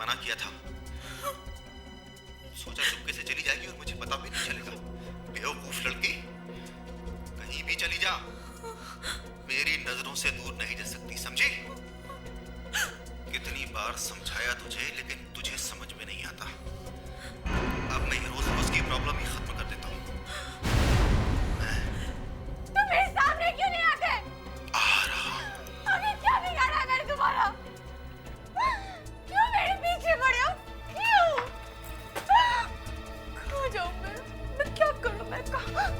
मना किया था। सोचा चुपके से चली जाएगी और मुझे पता भी नहीं चलेगा। बेवकूफ लड़की, कहीं भी चली जा, मेरी नजरों से दूर नहीं जा सकती, समझी? कितनी बार समझाया तुझे, लेकिन तुझे समझ में नहीं आता। अब मैं ये रोज रोज की प्रॉब्लम ही खत्म कर देता हूँ। तुम मेरे सामने क्यों नहीं आते? आ रहा हूँ। अभी क्या बिगाड़ा है मैंने तुम्हारा? क्यों मेरे पीछे पड़े हो? क्यों? कहाँ जाऊँ मैं क्या करूँ? मैं कहाँ?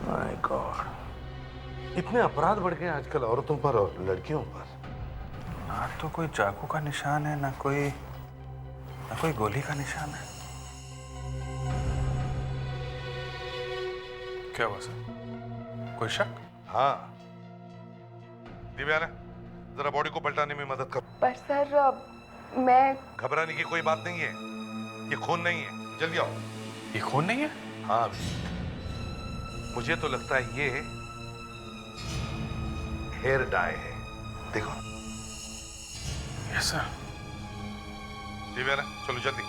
माय गॉड, इतने अपराध बढ़ गए आजकल औरतों पर और लड़कियों पर। ना तो कोई चाकू का निशान है, ना कोई गोली का निशान है। क्या हुआ सर? कोई शक? हाँ, दिव्या, जरा बॉडी को पलटाने में मदद कर। पर सर मैं घबराने की कोई बात नहीं है, ये खून नहीं है। जल्दी आओ। ये खून नहीं है? हाँ, मुझे तो लगता है ये हेयर डाई है। देखो। Yes sir. दिव्या, चलो जल्दी।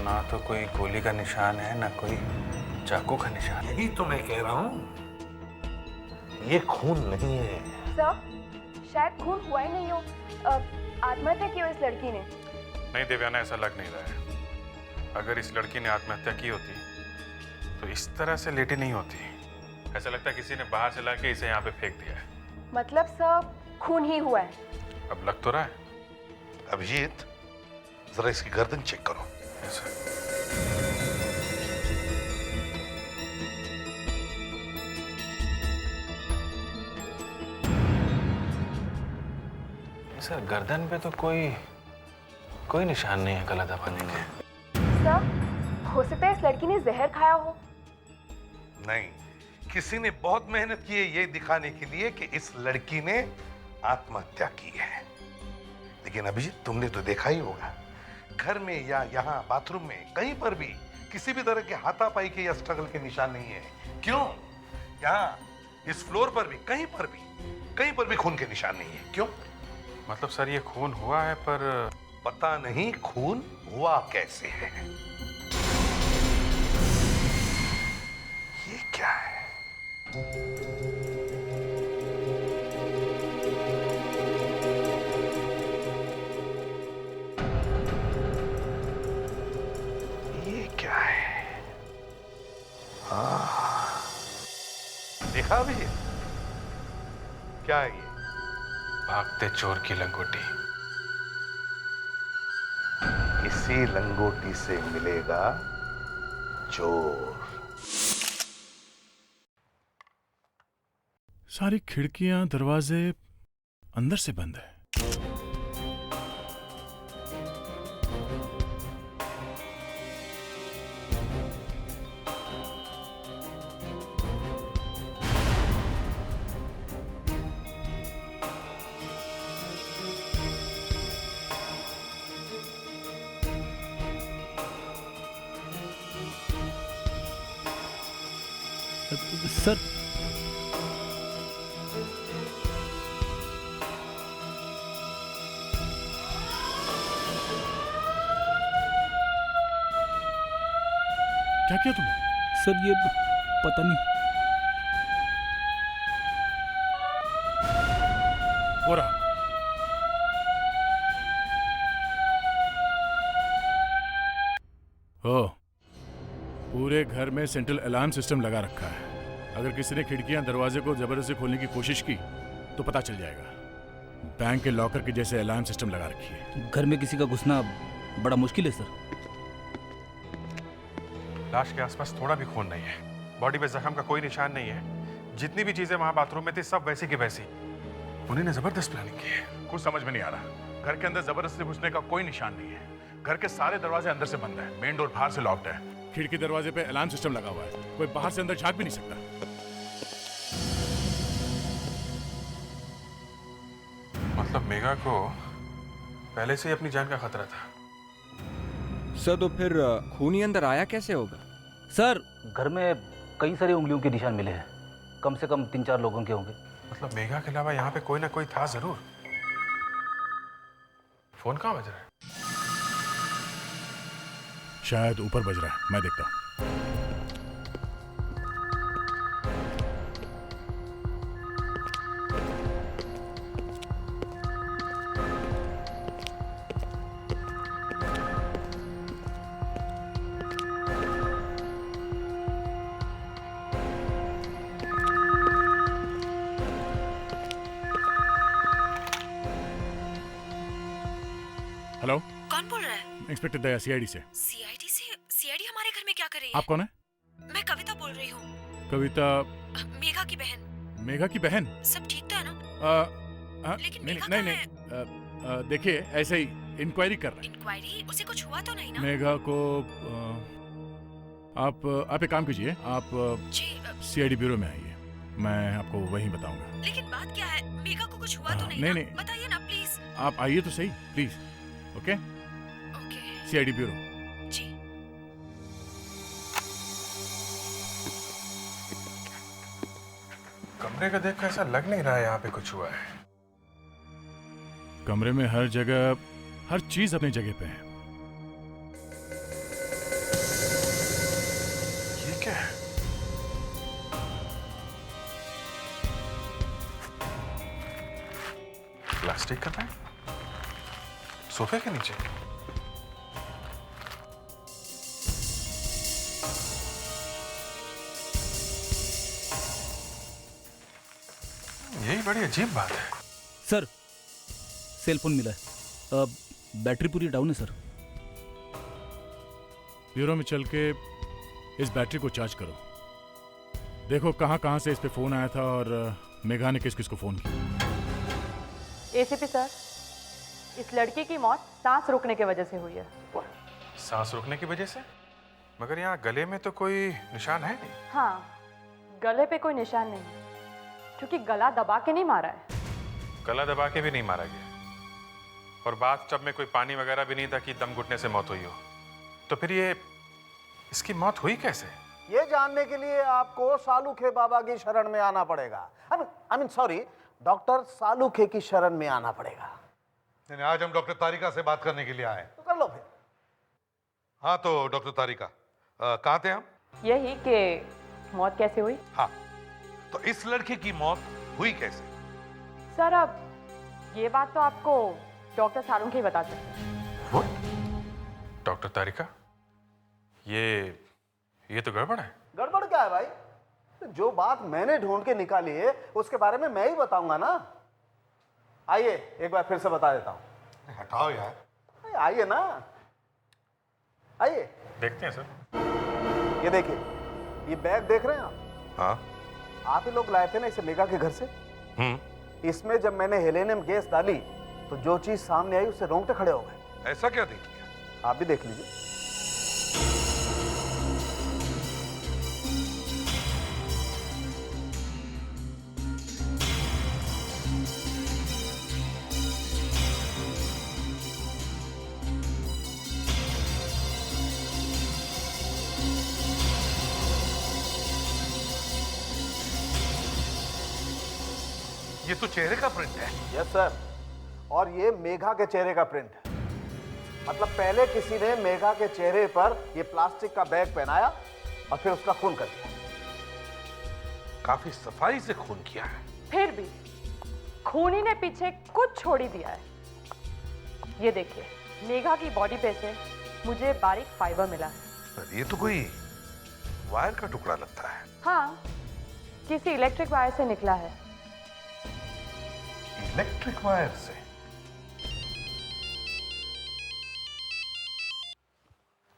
ना तो कोई गोली का निशान है, ना कोई चाकू का निशान। यही तो मैं कह रहा हूं, ये खून नहीं है। सर शायद खून हुआ ही नहीं हो। आत्महत्या की हो इस लड़की ने। नहीं देवयाना, ऐसा लग नहीं रहा है। अगर इस लड़की ने आत्महत्या की होती तो इस तरह से लेटी नहीं होती। ऐसा लगता है किसी ने बाहर से लाके इसे यहाँ पे फेंक दिया है। मतलब सब खून ही हुआ है। अब लग तो रहा है। अभिजीत, जरा इसकी गर्दन चेक करो। Yes sir. सर गर्दन पे तो कोई निशान नहीं है गला दबाने के। सर हो सकता है इस लड़की ने जहर खाया हो। नहीं, किसी ने बहुत मेहनत की है ये दिखाने के लिए कि इस लड़की ने आत्महत्या की है। लेकिन अभिजीत, तुमने तो देखा ही होगा, घर में या यहाँ बाथरूम में कहीं पर भी किसी भी तरह के हाथापाई के या स्ट्रगल के निशान नहीं है। क्यों? यहाँ इस फ्लोर पर भी कहीं पर भी खून के निशान नहीं है। क्यों? मतलब सर ये खून हुआ है, पर पता नहीं खून हुआ कैसे है। ये क्या है? ये क्या है? देखा अभी? क्या है ये? भागते चोर की लंगोटी। इसी लंगोटी से मिलेगा चोर। सारी खिड़कियां दरवाजे अंदर से बंद है। सर क्या किया तुमने? सर ये पता नहीं। हो रहा हो, पूरे घर में सेंट्रल अलार्म सिस्टम लगा रखा है। अगर किसी ने खिड़कियां दरवाजे को जबरदस्ती खोलने की कोशिश की तो पता चल जाएगा। बैंक के लॉकर के जैसे अलार्म सिस्टम लगा रखी है। घर में किसी का घुसना बड़ा मुश्किल है सर। लाश के आसपास थोड़ा भी खून नहीं है। बॉडी पे जख्म का कोई निशान नहीं है। जितनी भी चीजें वहां बाथरूम में थी सब वैसी की वैसी। उन्हीं ने जबरदस्त प्लानिंग की है। कुछ समझ में नहीं आ रहा। घर के अंदर जबरदस्ती घुसने का कोई निशान नहीं है। घर के सारे दरवाजे अंदर से बंद है, मेन डोर बाहर से लॉक्ड है। खिड़की दरवाजे पे अलार्म सिस्टम लगा हुआ है, कोई बाहर से अंदर झांक भी नहीं सकता। मतलब मेघा को पहले से ही अपनी जान का खतरा था। सर तो फिर खूनी अंदर आया कैसे होगा? सर घर में कई सारी उंगलियों के निशान मिले हैं, कम से कम 3-4 लोगों के होंगे। मतलब मेघा के अलावा यहाँ पे कोई ना कोई था जरूर। फोन कहाँ बज रहा है? शायद ऊपर बज रहा है, मैं देखता हूँ। हेलो, कौन बोल रहा है? इंस्पेक्टर दया, सीआईडी से। सीआईडी से? सीआईडी हमारे घर में क्या कर रही है? आप कौन है? मैं कविता बोल रही हूँ। कविता? मेघा की बहन। मेघा की बहन? सब ठीक तो है ना? लेकिन नहीं मेघा नहीं कहाँ नहीं, देखिए ऐसे ही इंक्वायरी कर रहे हैं। इंक्वायरी? उसे कुछ हुआ तो नहीं ना? मेघा को आप एक काम कीजिए, आप जी सीआईडी ब्यूरो में आइए, मैं आपको वहीं बताऊंगा। लेकिन बात क्या है? मेघा को कुछ हुआ तो नहीं नहीं, ना? नहीं। बताइए ना प्लीज। आप आइए तो सही please. Okay, okay CID bureau. जी। कमरे का देख कर ऐसा लग नहीं रहा है यहाँ पे कुछ हुआ है। कमरे में हर जगह हर चीज अपनी जगह पे है। ये क्या है? प्लास्टिक का बैग सोफे के नीचे। यही बड़ी अजीब बात है। सर सेल फोन मिला है, बैटरी पूरी डाउन है सर। ब्यूरो में चल के इस बैटरी को चार्ज करो, देखो कहाँ कहाँ से इस पे फोन आया था और मेघा ने किस किस को फोन किया। एसीपी सर, इस लड़की की मौत सांस रुकने की वजह से हुई है। सांस रोकने की वजह से? मगर यहाँ गले में तो कोई निशान है नहीं। हाँ, गले पे कोई निशान नहीं, क्योंकि गला दबा के नहीं मारा है। गला दबा के भी नहीं मारा गया, और बाथ टब में कोई पानी वगैरह भी नहीं था कि दम घुटने से मौत हुई हो। तो फिर ये इसकी मौत हुई कैसे? ये जानने के लिए आपको सालूखे बाबा की शरण में आना पड़ेगा। आई मीन सॉरी, डॉक्टर सालूखे की शरण में आना पड़ेगा। नहीं, आज हम डॉक्टर तारिका से बात करने के लिए आए। तो कर लो फिर। हाँ तो डॉक्टर तारिका, कहाँ थे हम? यही कि मौत कैसे हुई। हाँ, तो इस लड़के की मौत हुई कैसे? सर अब ये बात तो आपको डॉक्टर सालूखे ही बता सकते हैं। डॉक्टर तारिका, ये तो गड़बड़ है। गड़बड़ क्या है भाई? जो बात मैंने ढूंढ के निकाली है उसके बारे में मैं ही बताऊंगा ना। आइए एक बार फिर से बता देता हूं। हटाओ यार। आइए ना, आइए। देखते हैं सर। ये देखिए, ये बैग देख रहे हैं आप? हाँ। आप ही लोग लाए थे ना इसे मेघा के घर से। इसमें जब मैंने हेलेनियम गैस डाली तो जो चीज सामने आई उससे रोंगटे खड़े हो गए। ऐसा क्या देख लिया? आप भी देख लीजिए। ये तो चेहरे का प्रिंट है। यस सर, और ये मेघा के चेहरे का प्रिंट है। मतलब पहले किसी ने मेघा के चेहरे पर ये प्लास्टिक का बैग पहनाया और फिर उसका खून कर दिया। काफी सफाई से खून किया है। फिर भी खूनी ने पीछे कुछ छोड़ ही दिया है। ये देखिए, मेघा की बॉडी पे से मुझे बारीक फाइबर मिला है। ये तो कोई वायर का टुकड़ा लगता है। हाँ, किसी इलेक्ट्रिक वायर से निकला है। इलेक्ट्रिक वायर से?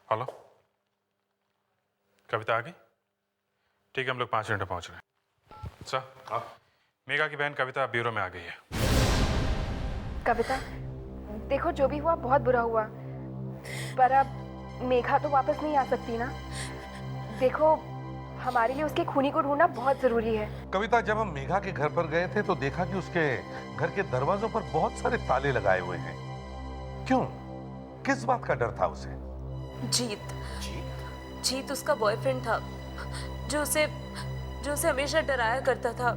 हेलो, कविता आ गई? ठीक है, हम लोग 5 मिनट में पहुंच रहे हैं। सर, मेघा की बहन कविता ब्यूरो में आ गई है। कविता, देखो जो भी हुआ बहुत बुरा हुआ, पर अब मेघा तो वापस नहीं आ सकती ना। देखो, हमारे लिए उसके खूनी को ढूंढना बहुत जरूरी है। कविता, जब हम मेघा के घर पर गए थे तो देखा कि उसके घर के दरवाजों पर बहुत सारे ताले लगाए हुए हैं। क्यों? किस बात का डर था उसे? जीत उसका बॉयफ्रेंड था जो उसे हमेशा डराया करता था।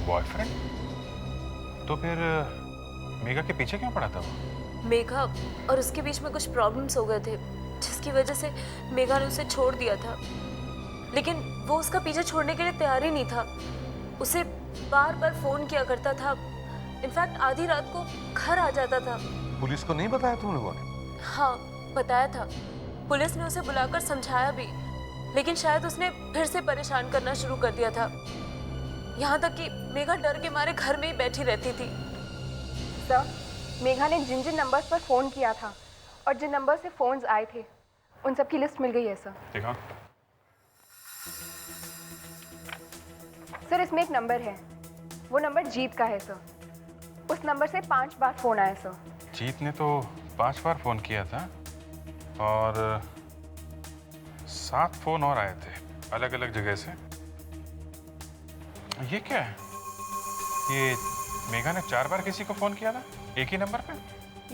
बॉयफ्रेंड? तो फिर मेघा के पीछे क्यों पड़ा था वो? मेघा और उसके बीच में कुछ प्रॉब्लम्स हो गए थे, जिसकी वजह से मेघा ने उसे छोड़ दिया था। लेकिन वो उसका पीछे छोड़ने के लिए तैयार ही नहीं था। उसे बार बार फोन किया करता था। इनफैक्ट आधी रात को घर आ जाता था। पुलिस को नहीं बताया तुम लोगों ने? हाँ, बताया था। पुलिस ने उसे बुलाकर समझाया भी, लेकिन शायद उसने फिर से परेशान करना शुरू कर दिया था। यहाँ तक कि मेघा डर के मारे घर में ही बैठी रहती थी। सर, मेघा ने जिन जिन नंबर्स पर फोन किया था और जिन नंबर से फोन्स आए थे, उन सब की लिस्ट मिल गई है सर। देखा? सर, इसमें एक नंबर है, वो नंबर जीत का है सर। उस नंबर से 5 बार फोन आया सर। जीत ने तो 5 बार फोन किया था और 7 फोन और आए थे अलग अलग जगह से। ये क्या है? ये मेघा ने 4 बार किसी को फोन किया था एक ही नंबर पे?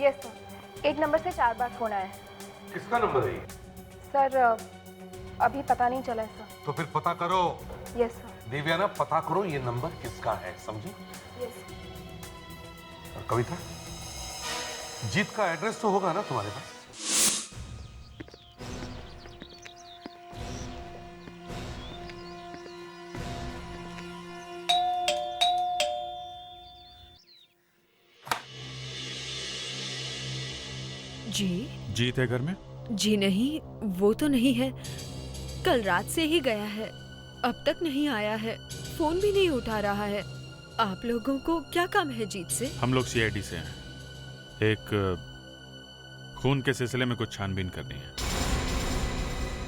यस सर, एक नंबर से 4 बार फोन आया है। किसका नंबर है ये? सर, अभी पता नहीं चला है सर। तो फिर पता करो। Yes sir. देवयाना, पता करो ये नंबर किसका है, समझी? यस। और कविता, जीत का एड्रेस तो होगा ना तुम्हारे पास? जी? जीत है घर में? जी नहीं, वो तो नहीं है। कल रात से ही गया है, अब तक नहीं आया है, फोन भी नहीं उठा रहा है। आप लोगों को क्या काम है जीत से? हम लोग सीआईडी से हैं। एक खून के सिलसिले में कुछ छानबीन करनी है।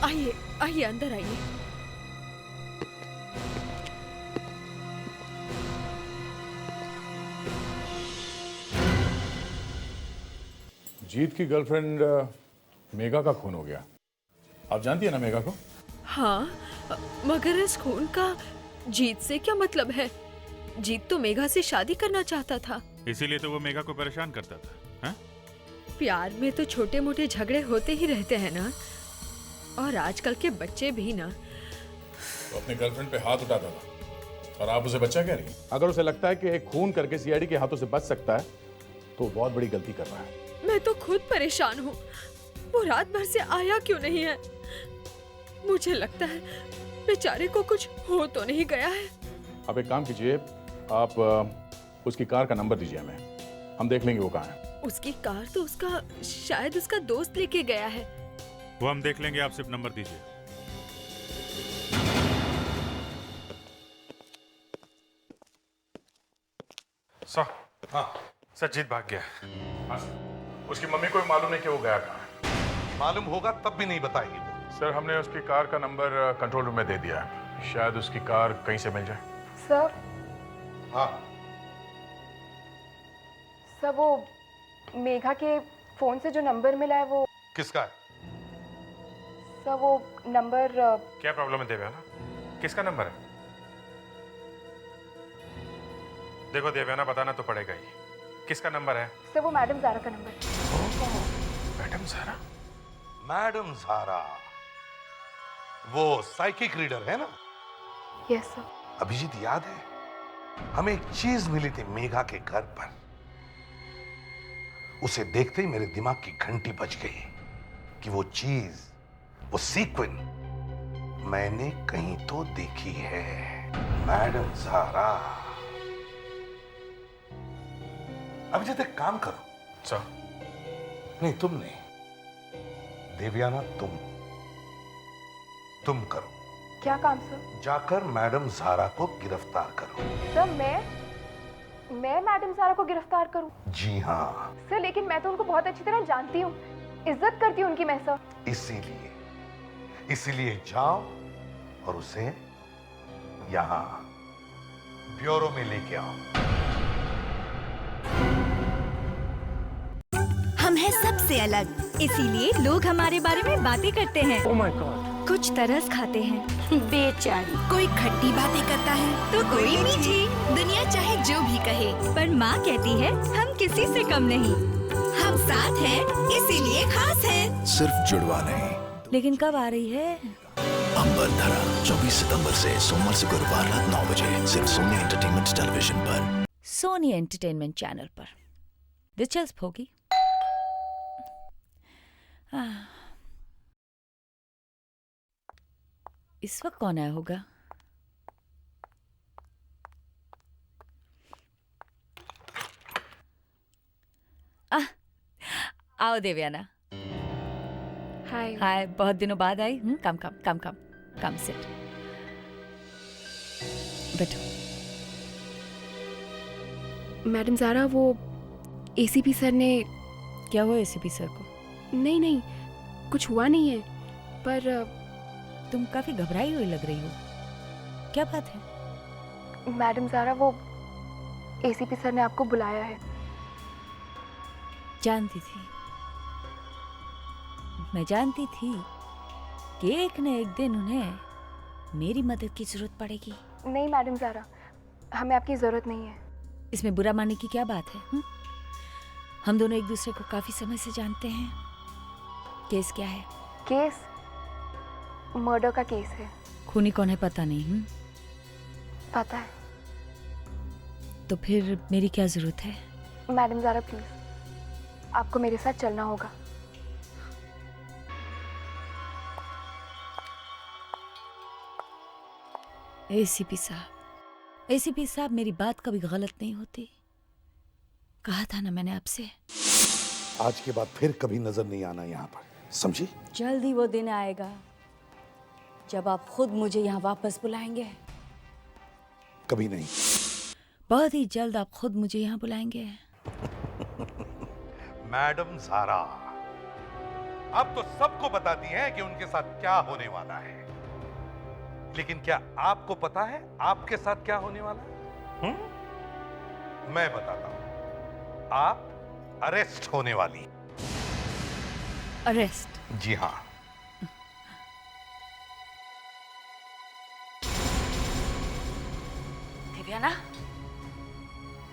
आइए आइए, अंदर आइए। जीत की गर्लफ्रेंड मेघा का खून हो गया। आप जानती है ना मेघा को? हाँ, मगर इस खून का जीत से क्या मतलब है? जीत तो मेघा से शादी करना चाहता था। इसीलिए तो वो मेघा को परेशान करता था। हा? प्यार में तो छोटे मोटे झगड़े होते ही रहते हैं ना, और आजकल के बच्चे भी ना। तो अपने गर्लफ्रेंड पे हाथ उठाता था और आप उसे बच्चा कह रही हैं? अगर उसे लगता है कि एक खून करके सीआईडी के हाथों से बच सकता है तो बहुत बड़ी गलती कर रहा है। मैं तो खुद परेशान हूँ। वो रात भर से आया क्यों नहीं है? मुझे लगता है बेचारे को कुछ हो तो नहीं गया है। आप एक काम कीजिए, आप उसकी कार का नंबर दीजिए हमें, हम देख लेंगे वो कहाँ है। उसकी कार तो शायद उसका दोस्त लेके गया है। वो हम देख लेंगे, आप सिर्फ नंबर दीजिए। सर, हाँ सर, जीत भाग गया। हाँ सर। उसकी मम्मी को भी मालूम नहीं कि वो गया कहाँ है। मालूम होगा तब भी नहीं बताएगी वो। सर, हमने उसकी कार का नंबर कंट्रोल रूम में दे दिया है, शायद उसकी कार कहीं से मिल जाए। सर। हाँ सर, वो मेघा के फोन से जो नंबर मिला है वो किसका है? सर, वो नंबर क्या प्रॉब्लम है देवयाना? किसका नंबर है? देखो देवयाना, बताना तो पड़ेगा ही। किसका नंबर है? सर, वो मैडम ज़ारा का नंबर है। मैडम ज़ारा? मैडम ज़ारा, वो साइकिक रीडर है ना? Yes sir. अभिजीत, याद है हमें एक चीज मिली थी मेघा के घर पर। उसे देखते ही मेरे दिमाग की घंटी बज गई कि वो चीज, वो सीक्वेंस मैंने कहीं तो देखी है। मैडम ज़ारा। अभिजीत, एक काम करो। सर? नहीं, तुम नहीं, देवयाना, तुम करो। क्या काम सर? जाकर मैडम ज़ारा को गिरफ्तार करो। सर, मैं मैडम ज़ारा को गिरफ्तार करूं? जी हाँ सर, लेकिन मैं तो उनको बहुत अच्छी तरह जानती हूँ, इज्जत करती हूँ उनकी मैं सर। इसीलिए जाओ और उसे यहाँ ब्यूरो में लेके आओ। हम हैं सबसे अलग, इसीलिए लोग हमारे बारे में बातें करते हैं। Oh my God. कुछ तरस खाते हैं बेचारी, कोई खट्टी बातें करता है तो कोई मीठी। दुनिया चाहे जो भी कहे, पर माँ कहती है हम किसी से कम नहीं। हम साथ हैं इसीलिए खास हैं। सिर्फ जुड़वा नहीं। लेकिन कब आ रही है? अंबर धरा 24 सितंबर से सोमवार से गुरुवार रात 9 बजे सिर्फ सोनी एंटरटेनमेंट टेलीविजन पर। सोनी एंटरटेनमेंट चैनल पर। दिलचस्प होगी। इस वक्त कौन आया होगा? आओ देवयाना। हाय। हाय, बहुत दिनों बाद आई। कम कम कम कम कम सिट। बैठो। मैडम ज़ारा, वो एसीपी सर ने। क्या हुआ एसीपी सर को? नहीं नहीं, कुछ हुआ नहीं है, पर तुम काफी घबराई हुई लग रही हो। क्या बात है? मैडम ज़ारा, वो एसीपी सर ने आपको बुलाया है। जानती थी, मैं जानती थी कि एक न एक दिन उन्हें मेरी मदद की जरूरत पड़ेगी। नहीं मैडम ज़ारा, हमें आपकी ज़रूरत नहीं है। इसमें बुरा मानने की क्या बात है? हम दोनों एक दूसरे को काफी समय से जानते हैं। केस क्या है? केस मर्डर का केस है। खूनी कौन है पता नहीं? पता है। तो फिर मेरी क्या जरूरत है? मैडम ज़ारा प्लीज, आपको मेरे साथ चलना होगा। एसीपी साहब, मेरी बात कभी गलत नहीं होती। कहा था ना मैंने आपसे। आज के बाद फिर कभी नजर नहीं आना यहाँ पर, समझी? जल्द ही वो दिन आएगा जब आप खुद मुझे यहाँ वापस बुलाएंगे। कभी नहीं। बहुत ही जल्द आप खुद मुझे यहाँ बुलाएंगे। मैडम ज़ारा, अब तो सबको बताती हैं कि उनके साथ क्या होने वाला है, लेकिन क्या आपको पता है आपके साथ क्या होने वाला है? मैं बताता हूं। आप अरेस्ट होने वाली। अरेस्ट? जी हाँ। दिव्याना,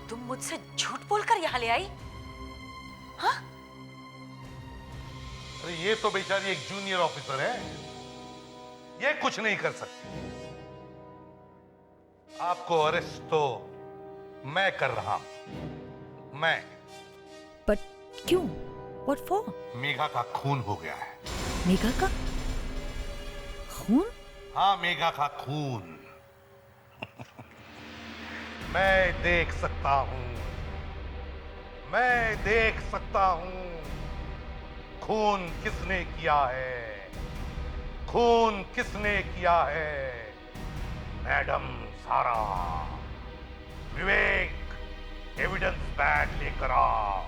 तुम मुझसे झूठ बोलकर यहाँ ले आई? हाँ? अरे ये तो बेचारी एक जूनियर ऑफिसर है, ये कुछ नहीं कर सकती। आपको अरेस्ट तो मैं कर रहा हूं। मैं। बट क्यों? What for? मेघा का खून हो गया है। मेघा का खून? हाँ, मेघा का खून। मैं देख सकता हूं, मैं देख सकता हूं खून किसने किया है, खून किसने किया है। मैडम ज़ारा, विवेक, एविडेंस बैग लेकर आ।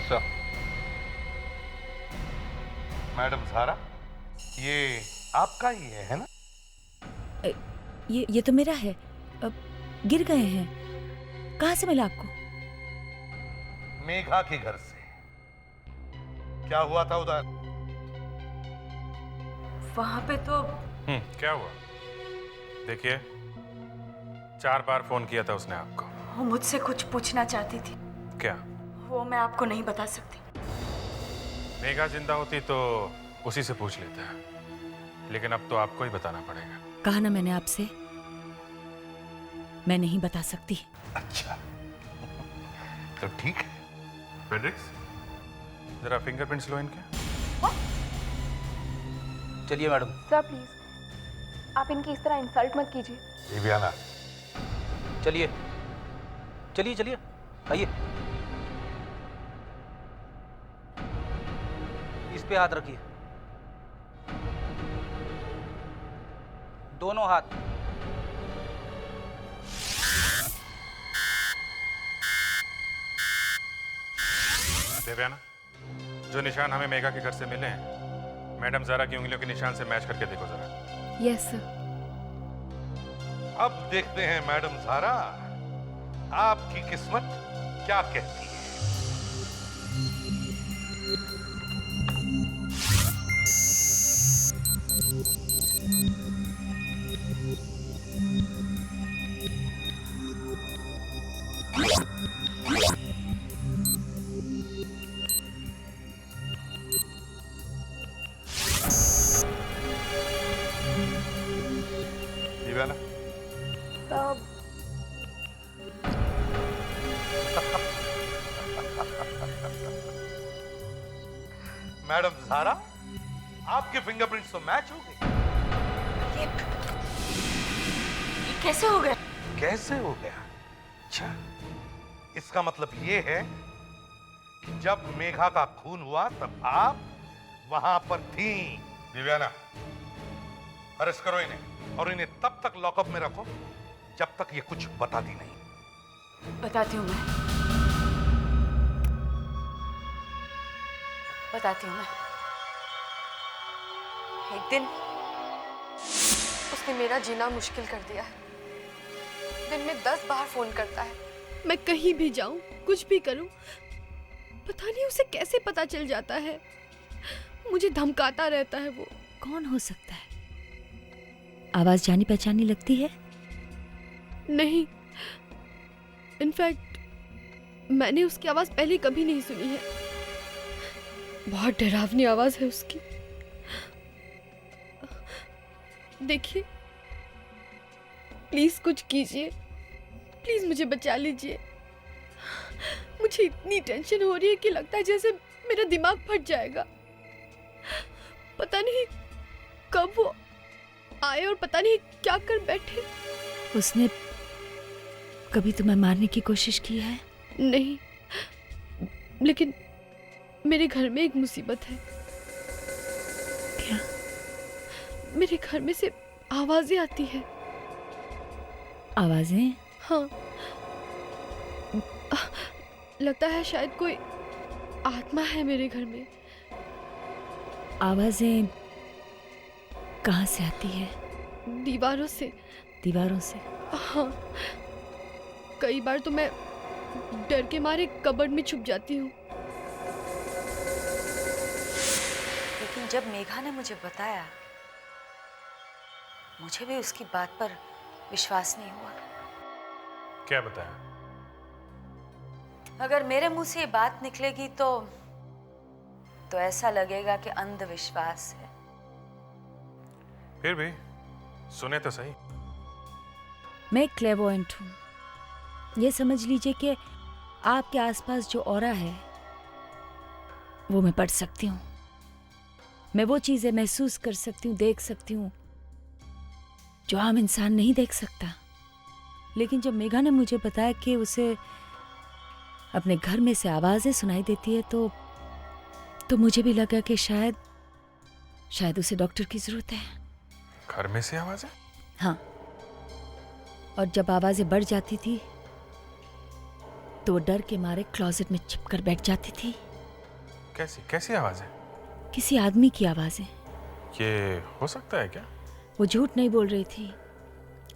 सर। मैडम ज़ारा, ये आपका ही है ना? ये तो मेरा है। अब गिर गए हैं। कहाँ से मिला आपको? मेघा के घर से। क्या हुआ था उधर? वहां पे तो क्या हुआ? देखिए, 4 बार फोन किया था उसने आपको। वो मुझसे कुछ पूछना चाहती थी। क्या? वो मैं आपको नहीं बता सकती। मेघा जिंदा होती तो उसी से पूछ लेता है, लेकिन अब तो आपको ही बताना पड़ेगा। कहा ना मैंने आपसे, मैं नहीं बता सकती। अच्छा, तो ठीक है। फ्रेडरिक्स, जरा फिंगरप्रिंट्स लो इनके। चलिए मैडम। सर प्लीज, आप इनकी इस तरह इंसल्ट मत कीजिए। दिव्याना, चलिए चलिए चलिए, आइए। इस पे हाथ रखिए, दोनों हाथ। देवयाना, जो निशान हमें मेघा के घर से मिले हैं, मैडम ज़ारा की उंगलियों के निशान से मैच करके देखो जरा। Yes sir. अब देखते हैं मैडम ज़ारा, आपकी किस्मत क्या कहती है। दिव्याना, मैडम ज़ारा, आपके फिंगरप्रिंट्स तो मैच हो गए। ये कैसे हो गया? कैसे हो गया? अच्छा, इसका मतलब ये है कि जब मेघा का खून हुआ तब आप वहां पर थी। दिव्याना, अरेस्ट करो इन्हें और इन्हें तब तक लॉकअप में रखो जब तक ये कुछ बताती नहीं। बताती हूँ मैं, बताती हूँ मैं। एक दिन उसने मेरा जीना मुश्किल कर दिया है। दिन में 10 बार फोन करता है। मैं कहीं भी जाऊं, कुछ भी करूं, पता नहीं उसे कैसे पता चल जाता है। मुझे धमकाता रहता है वो। कौन हो सकता है? आवाज जानी पहचानी लगती है? नहीं, इनफैक्ट मैंने उसकी आवाज पहले कभी नहीं सुनी है। बहुत डरावनी आवाज है उसकी। देखिए, प्लीज कुछ कीजिए, प्लीज मुझे बचा लीजिए। मुझे इतनी टेंशन हो रही है कि लगता है जैसे मेरा दिमाग फट जाएगा। पता नहीं कब वो आए और पता नहीं क्या कर बैठे। उसने कभी तुम्हें मारने की कोशिश की है? नहीं, लेकिन मेरे घर में एक मुसीबत है। क्या? मेरे घर में से आवाजें आती हैं। आवाजें? हाँ, लगता है शायद कोई आत्मा है मेरे घर में। आवाजें कहाँ से आती है? दीवारों से। दीवारों से? हाँ, कई बार तो मैं डर के मारे कबर्ड में छुप जाती हूँ। लेकिन जब मेघा ने मुझे बताया, मुझे भी उसकी बात पर विश्वास नहीं हुआ। क्या बताया? अगर मेरे मुंह से ये बात निकलेगी तो ऐसा लगेगा कि अंधविश्वास है। फिर भी सुने तो सही। मैं क्लेवोएंट हूँ। ये समझ लीजिए कि आपके आसपास जो ऑरा है वो मैं पढ़ सकती हूँ। मैं वो चीजें महसूस कर सकती हूँ, देख सकती हूँ जो आम इंसान नहीं देख सकता। लेकिन जब मेघा ने मुझे बताया कि उसे अपने घर में से आवाजें सुनाई देती है तो मुझे भी लगा कि शायद उसे डॉक्टर की जरूरत है। घर में से आवाजें? हाँ, और जब आवाजें बढ़ जाती थी तो वो डर के मारे क्लोजेट में छिपकर बैठ जाती थी। कैसी आवाजें? किसी आदमी की आवाजें। ये हो सकता है क्या? वो झूठ नहीं बोल रही थी,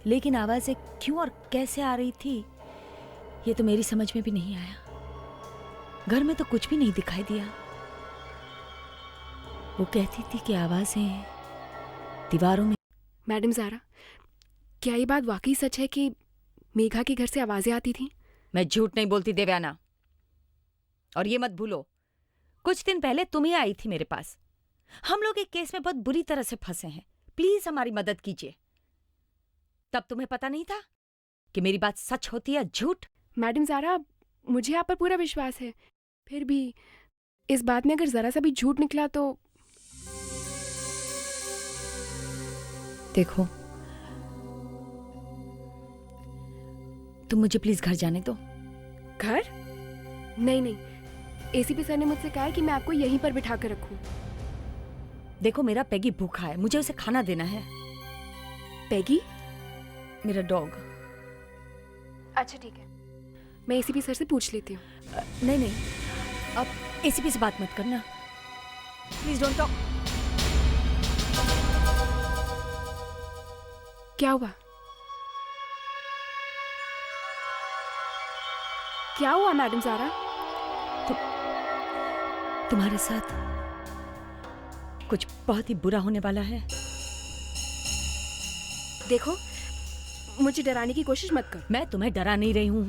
लेकिन आवाजें क्यों और कैसे आ रही थी ये तो मेरी समझ में भी नहीं आया। घर में तो कुछ भी नहीं दिखाई दिया। वो कहती थी कि आवाजें दीवारों में। मैडम ज़ारा, क्या ये बात वाकई सच है कि मेघा के घर से आवाजें आती थीं? मैं झूठ नहीं बोलती देवयाना, और ये मत भूलो कुछ दिन पहले तुम ही आई थी मेरे पास। हम लोग एक केस में बहुत बुरी तरह से फंसे हैं, प्लीज हमारी मदद कीजिए। तब तुम्हें पता नहीं था कि मेरी बात सच होती है झूठ? मैडम ज़ारा, मुझे आप पर पूरा विश्वास है, फिर भी इस बात में अगर जरा सा भी झूठ निकला तो। देखो, तुम मुझे प्लीज घर जाने दो। घर? नहीं नहीं, एसीपी सर ने मुझसे कहा है कि मैं आपको यहीं पर बिठा कर रखूं। देखो, मेरा पैगी भूखा है, मुझे उसे खाना देना है। पैगी? मेरा डॉग। अच्छा ठीक है, मैं एसीपी सर से पूछ लेती हूँ। नहीं, अब एसीपी से बात मत करना, प्लीज डोंट टॉक। क्या हुआ? क्या हुआ मैडम ज़ारा? तुम्हारे साथ कुछ बहुत ही बुरा होने वाला है। देखो, मुझे डराने की कोशिश मत कर। मैं तुम्हें डरा नहीं रही हूं।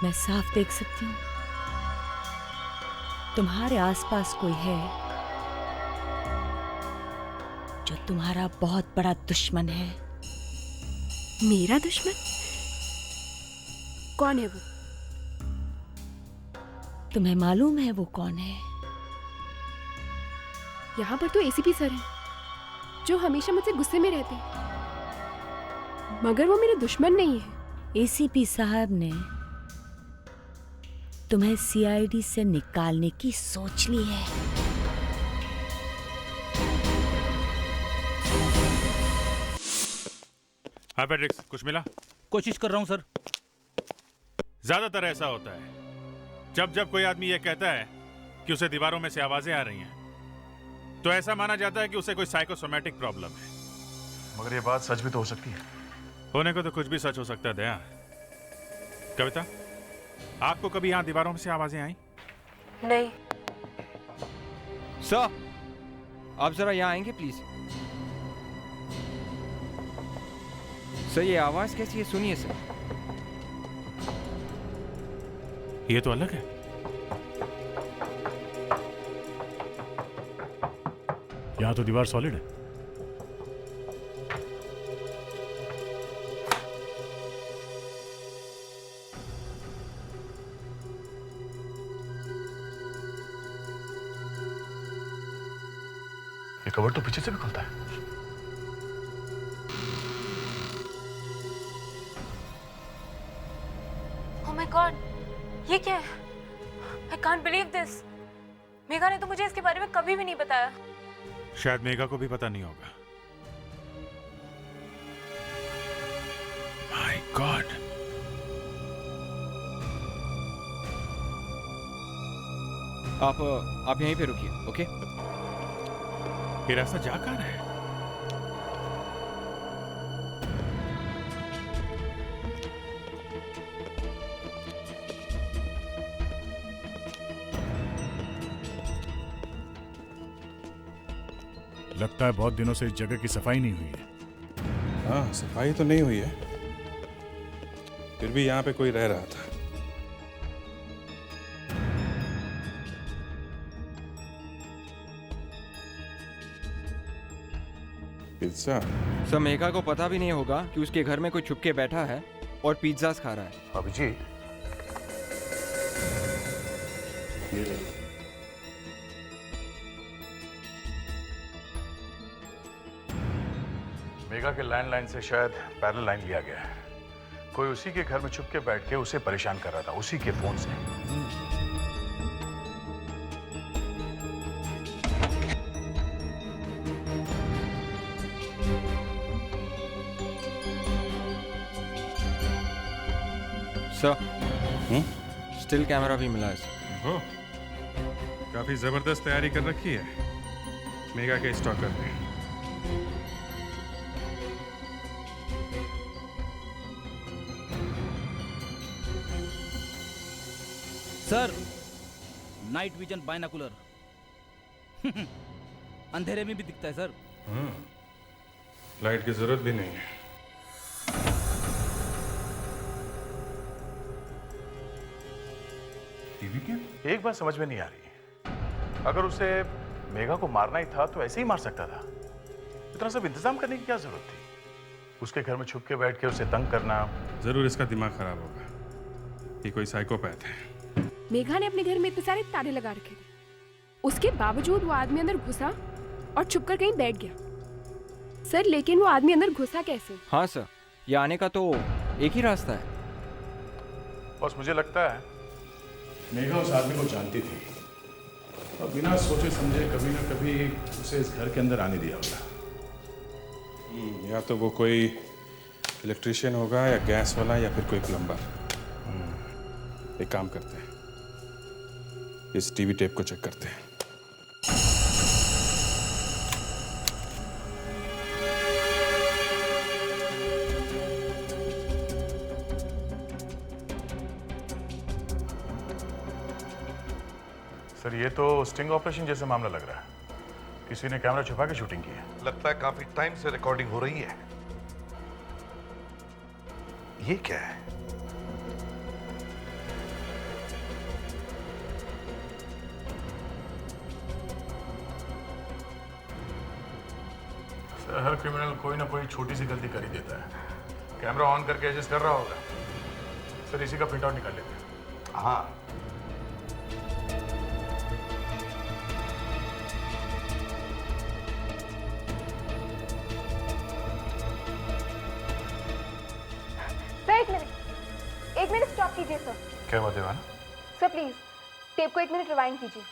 मैं साफ देख सकती हूं तुम्हारे आसपास कोई है जो तुम्हारा बहुत बड़ा दुश्मन है। मेरा दुश्मन? कौन है वो? तुम्हें मालूम है वो कौन है? यहाँ पर तो एसीपी सर हैं, जो हमेशा मुझसे गुस्से में रहते हैं, मगर वो मेरे दुश्मन नहीं है। एसीपी साहब ने तुम्हें सीआईडी से निकालने की सोच ली है। हाँ पैट्रिक्स, कुछ मिला? कोशिश कर रहा हूँ सर। ज्यादातर ऐसा होता है, जब जब कोई आदमी ये कहता है कि उसे दीवारों में से आवाजें आ रही हैं, तो ऐसा माना जाता है कि उसे कोई साइकोसोमैटिक प्रॉब्लम है। मगर ये बात सच भी तो हो सकती है। होने को तो कुछ भी सच हो सकता है दया। कविता, आपको कभी यहाँ दीवारों में से आवाजें आई? नहीं। सर, आप जरा यहाँ आएंगे प्लीज। सर, ये आवाज कैसी है? सुनिए सर। ये तो अलग है। यहाँ तो दीवार सॉलिड है। ये कवर तो पीछे से भी खुलता है। Oh my God, ये क्या है? I can't believe this. Megha ने तो मुझे इसके बारे में कभी भी नहीं बताया। शायद मेघा को भी पता नहीं होगा। My God. आप यहीं पे रुकिए, ओके? ये रास्ता जा कहाँ है? लगता है बहुत दिनों से इस जगह की सफाई नहीं हुई है। हाँ, सफाई तो नहीं हुई है, फिर भी यहाँ पे कोई रह रहा था। पिज्जा? सर, मेघा को पता भी नहीं होगा कि उसके घर में कोई छुप के बैठा है और पिज्जास खा रहा है। अभिजीत, ये ले। मेघा के लैंडलाइन से शायद पैरेलल लाइन लिया गया है। कोई उसी के घर में छुप के बैठ के उसे परेशान कर रहा था, उसी के फोन से। सर, स्टिल कैमरा भी मिला है सर। हो, काफी जबरदस्त तैयारी कर रखी है मेघा के स्टॉकर ने। Sir, night vision binocular. अंधेरे में भी दिखता है सर। लाइट की जरूरत भी नहीं है। टीवी क्या? एक बात समझ में नहीं आ रही। अगर उसे मेघा को मारना ही था तो ऐसे ही मार सकता था। इतना सब इंतजाम करने की क्या जरूरत थी? उसके घर में छुप के बैठ के उसे तंग करना। जरूर इसका दिमाग खराब होगा। ये कोई साइकोपैथ है। मेघा ने अपने घर में इतने सारे ताले लगा रखे थे, उसके बावजूद वो आदमी अंदर घुसा और छुपकर कहीं बैठ गया। सर, लेकिन वो आदमी अंदर घुसा कैसे? हाँ सर, ये आने का तो एक ही रास्ता है। बस मुझे लगता है मेघा उस आदमी को जानती थी और बिना सोचे समझे कभी ना कभी उसे इस घर के अंदर आने दिया होगा। या तो वो कोई इलेक्ट्रिशियन होगा, या गैस वाला, या फिर कोई प्लम्बर। एक काम करते हैं, इस टीवी टेप को चेक करते हैं। सर ये तो स्टिंग ऑपरेशन जैसा मामला लग रहा है। किसी ने कैमरा छुपा के शूटिंग की है। लगता है काफी टाइम से रिकॉर्डिंग हो रही है। ये क्या है? सर हर क्रिमिनल कोई ना कोई छोटी सी गलती कर ही देता है। कैमरा ऑन करके एडजस्ट कर रहा होगा। सर इसी का प्रिंट आउट निकाल लेते हैं। हाँ सर, एक मिनट स्टॉप कीजिए सर। क्या बात है वाना? सर प्लीज टेप को 1 मिनट रिवाइंड कीजिए।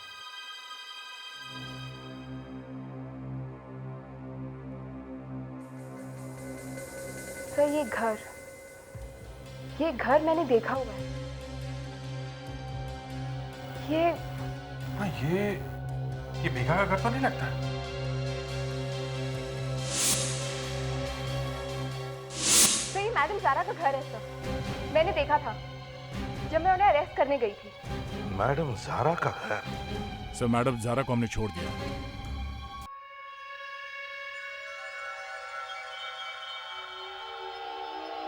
सर ये घर मैंने देखा हुआ है। ये मेघा का घर तो नहीं लगता? सर ये मैडम ज़ारा का घर है सर। मैंने देखा था जब मैं उन्हें अरेस्ट करने गई थी। मैडम ज़ारा का घर? सर मैडम ज़ारा को हमने छोड़ दिया।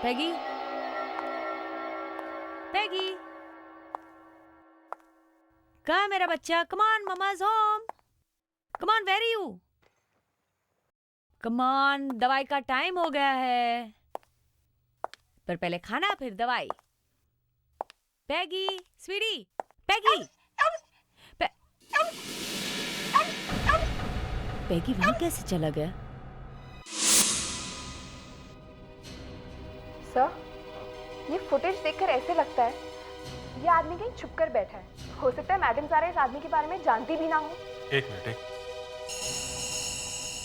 पैगी, पैगी, कहाँ मेरा बच्चा? Come on, mama's home. Come on, where are you? Come on, दवाई का टाइम हो गया है। पर पहले खाना फिर दवाई। पैगी, स्वीटी, पैगी। पैगी वहां कैसे चला गया? सर ये फुटेज देखकर ऐसे लगता है ये आदमी कहीं छुपकर बैठा है। हो सकता है मैडम ज़ारा इस आदमी के बारे में जानती भी ना हो। एक मिनट।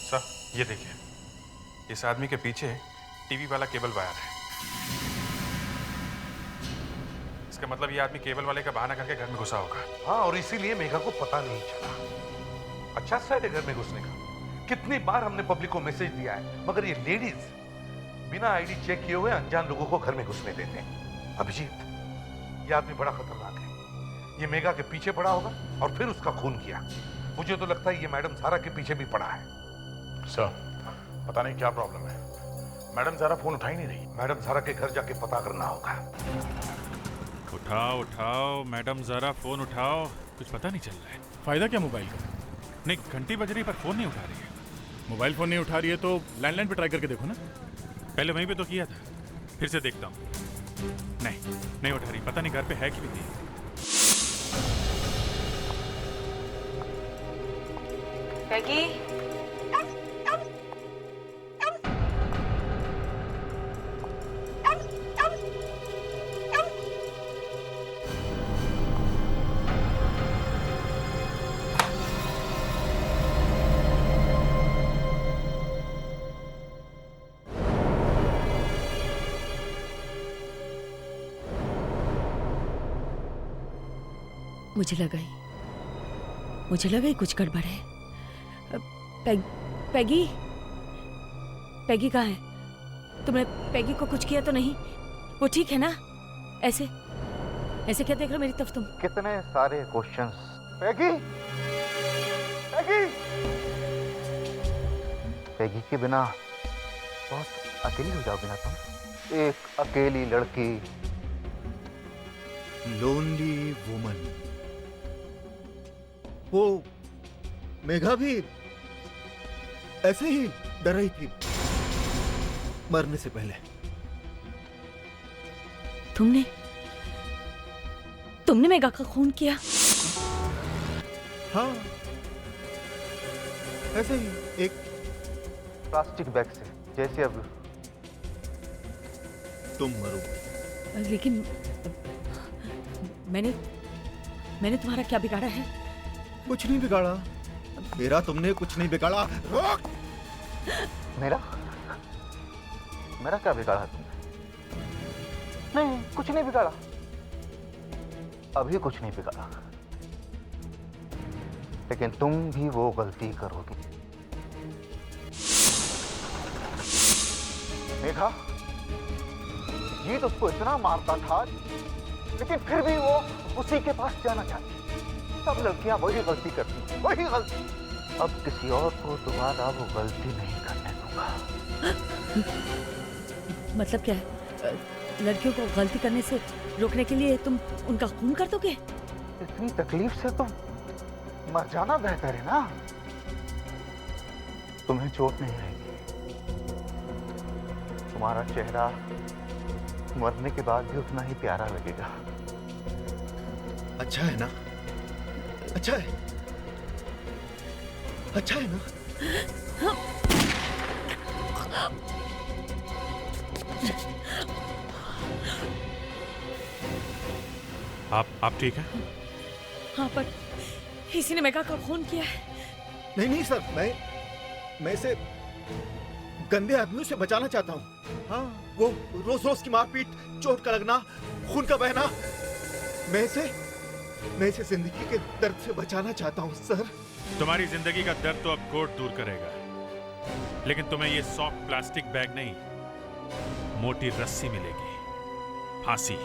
सर ये देखिए, इस आदमी के पीछे टीवी वाला केबल वायर है। इसका मतलब ये आदमी केबल वाले का बहाना करके घर में घुसा होगा। हाँ, और इसीलिए मेघा को पता नहीं चला। अच्छा साइड है घर में घुसने का। कितनी बार हमने पब्लिक को मैसेज दिया है, मगर ये लेडीज बिना आईडी चेक किए हुए अनजान लोगों को घर में घुसने देते हैं। अभिजीत, ये आदमी बड़ा खतरनाक है। ये मेघा के पीछे पड़ा होगा और फिर उसका खून किया। मुझे तो लगता है ये मैडम ज़ारा के पीछे भी पड़ा है। सर पता नहीं क्या प्रॉब्लम है, मैडम ज़ारा फोन उठा ही नहीं रही। मैडम ज़ारा के घर जाके पता करना होगा। उठाओ उठाओ मैडम ज़ारा, फोन उठाओ। कुछ पता नहीं चल रहा है। फायदा क्या मोबाइल का? नहीं, घंटी बज रही पर फोन नहीं उठा रही है। मोबाइल फोन नहीं उठा रही है तो लैंडलाइन पे ट्राई करके देखो ना। पहले वहीं पे तो किया था, फिर से देखता हूँ। नहीं उठा रही। पता नहीं घर पे है कि नहीं। पैगी, मुझे लगा ही कुछ गड़बड़ है। पैगी कहाँ है? तुमने पैगी को कुछ किया तो नहीं? वो ठीक है ना? ऐसे क्या देख रहे हो मेरी तरफ तुम? कितने सारे क्वेश्चंस। पैगी के बिना बहुत अकेली हो जाओगे ना तुम। एक अकेली लड़की, लोनली वुमन। वो मेघा भी ऐसे ही डर रही थी मरने से पहले। तुमने मेघा का खून किया? हाँ, ऐसे ही एक प्लास्टिक बैग से, जैसे अब तुम मरो। लेकिन मैंने तुम्हारा क्या बिगाड़ा है? कुछ नहीं बिगाड़ा। मेरा तुमने कुछ नहीं बिगाड़ा। रोक! मेरा क्या बिगाड़ा तुमने? नहीं, कुछ नहीं बिगाड़ा। अभी कुछ नहीं बिगाड़ा, लेकिन तुम भी वो गलती करोगे। मेघा, जीत उसको इतना मारता था, लेकिन फिर भी वो उसी के पास जाना चाहती। सब लड़कियां वही गलती करती हैं, वही गलती। अब किसी और को दोबारा वो गलती नहीं करने दूंगा। मतलब क्या है? लड़कियों को गलती करने से रोकने के लिए तुम उनका खून कर दोगे? इतनी तकलीफ से तो मर जाना बेहतर है ना। तुम्हें चोट नहीं आएगी, तुम्हारा चेहरा मरने के बाद भी उतना ही प्यारा लगेगा। अच्छा है ना? अच्छा है, अच्छा है ना? आप ठीक है? हाँ, पर किसी ने मेघा का खून किया है। नहीं नहीं सर, मैं इसे गंदे आदमियों से बचाना चाहता हूँ। हाँ, वो रोज रोज की मारपीट, चोट का लगना, खून का बहना, मैं इसे जिंदगी के दर्द से बचाना चाहता हूँ सर। तुम्हारी जिंदगी का दर्द तो अब कोर्ट दूर करेगा, लेकिन तुम्हें ये सॉफ्ट प्लास्टिक बैग नहीं, मोटी रस्सी मिलेगी, फांसी।